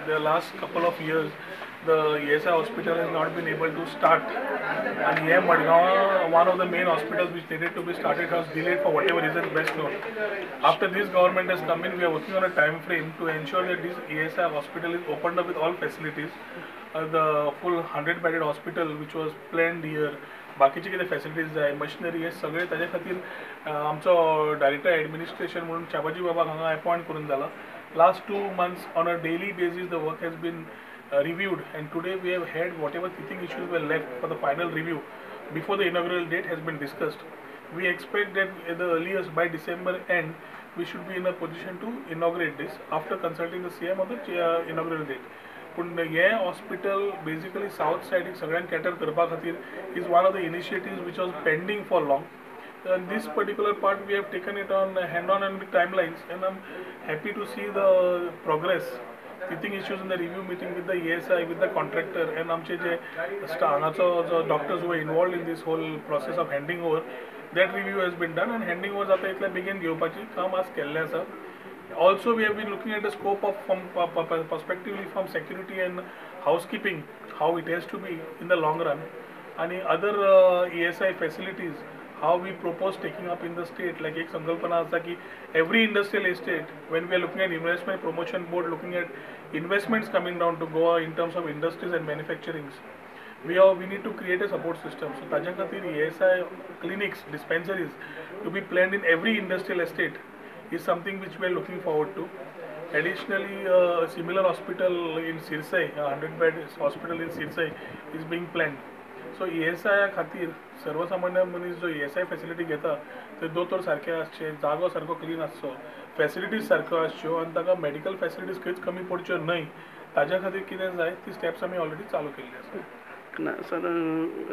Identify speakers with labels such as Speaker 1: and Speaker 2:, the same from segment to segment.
Speaker 1: the last couple of years the ESI hospital has not been able to start, and here MARGAO, one of the main hospitals which needed to be started, has delayed for whatever reason best known. After this government has come in, we are working on a time frame to ensure that this ESI hospital is opened up with all facilities. The full 100-bedded hospital which was planned here, बाकीचे कितें facilities जाय, machinery हे सगळे ताजे खातीर आमचो director administration म्हणून चाबाजी बाबाक हांगा अपॉयंट करून जाला. Last 2 months on a daily basis the work has been reviewed, and today we have had whatever teething issues were left for the final review before the inaugural date has been discussed. We expect that at the earliest by December end we should be in a position to inaugurate this after consulting the CM of the inaugural date. पण हे hospital basically south साइडीक सगळ्यांक कॅटर करपा खातीर is one of the initiatives which was pending for long. And this particular part we have taken it on hand on and timelines, and I'm happy to see the progress. Teething issues in the review meeting with the ESI, with the contractor, and आमचे जे हांगाचो doctors who were involved in this whole process of handing over, that review has been done, and handing over जाता इतल्या बेगीन घेवपाची काम आज केल्लें आसा. Also we have been looking at the scope of from perspectively from security and housekeeping, how it has to be in the long run, and other ESI facilities how we propose taking up in the state. Like एक संकल्पना आसा की every industrial estate, when we are looking at investment promotion board looking at investments coming down to Goa in terms of industries and manufacturing, we need to create a support system. So ताज्या खातीर ESI clinics, dispensaries to be planned in every industrial estate is something which we are looking forward to. Additionally, a similar hospital in Sirsai, a 100-bed hospital in Sirsai is being planned. So ESI खातीर सर्वसामान्य मनीस जो ESI facility घेता ते दोतोर सारके आसचे, जागो सारको क्लीन आसचो, फॅसिलिटीज सारको आसच्यो, आनी ताका मेडिकल फॅसिलिटीज खंयच कमी पडच्यो न्हय, ताज्या खातीर कितें जाय ती स्टेप्स आमी ऑलरेडी चालू केल्ली आसा.
Speaker 2: ना सर,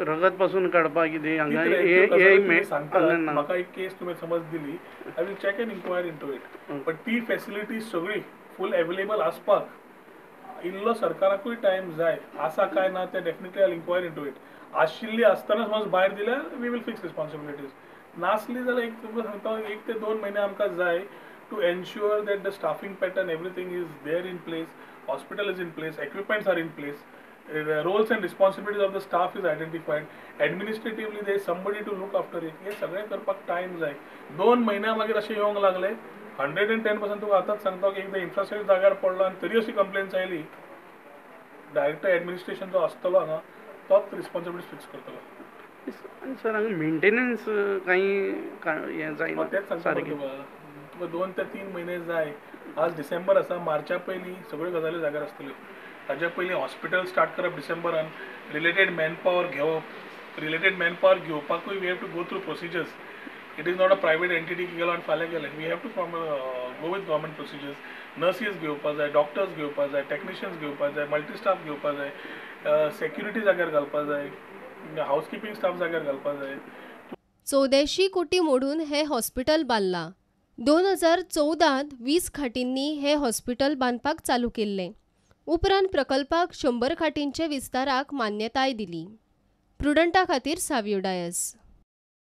Speaker 2: रगत पासून काडपाक कितें हांगा
Speaker 1: म्हाका एक केस तुवें समज दिली, I will check and inquire into it, but ती फॅसिलिटी सगळी फूल अवेलेबल आसपाक इल्लो सरकाराकूय टायम जाय आसा काय ना ते definitely I will inquire into it. आशिल्ली आसतना समज भायर दिल्यार वी वील फिक्स रिस्पॉन्सिबिलिटीज, नासली जाल्यार एक तुमकां सांगता 1 ते 2 म्हयने आमकां जाय to ensure that the staffing pattern everything is there in place, hospital is in place, equipments are in place, roles and responsibilities of the staff is identified, administratively there is somebody to look after it. हे सगळें करपाक time जाय. 2 म्हयन्या मागीर अशें येवंक लागले 110% तुका आतांच सांगता की एकदां इन्फ्रास्ट्रक्चर जाग्यार पडलो आनी तरी अशी कंप्लेंट्स आयली, डायरेक्टर एडमिनिस्ट्रेशन जो आसतलो हांगा तोच रिस्पॉन्सिबिलिटी फिक्स करतलो.
Speaker 2: सर हांगा मेंटेनन्स काही हें जायना,
Speaker 1: तेच सांगता तुका 2 ते 3 म्हयने जाय. आज डिसेंबर आसा, मार्चा पयलीं सगळ्यो गजाली जाग्यार आसतल्यो. ताज्या पयलीं हॉस्पिटल स्टार्ट करप डिसेंबरान, रिलेटेड मॅनपावर घेवप, रिलेटेड मॅनपावर घेवपाकूय we have to go through procedures. It is not a private entity गेलो आनी फाल्यां गेलें. We have to go with government procedures. Nurses घेवपाक जाय, डॉक्टर्स घेवपाक जाय, टेक्निशियन्स घेवपाक जाय, मल्टी स्टाफ घेवपाक जाय, सेक्युरिटी जाग्यार घालपाक जाय, हाऊसकीपिंग स्टाफ जाग्यार घालपाक जाय.
Speaker 3: 84 कोटी मोडून हे हॉस्पिटल बांदलां. 2014 20 खाटींनी हे हॉस्पिटल बांदपाक चालू केल्लें. उपरांत प्रकल्पाक 100 खाटींचे विस्ताराक मान्यताय दिली. प्रुडंटा खातीर सावियो डायस.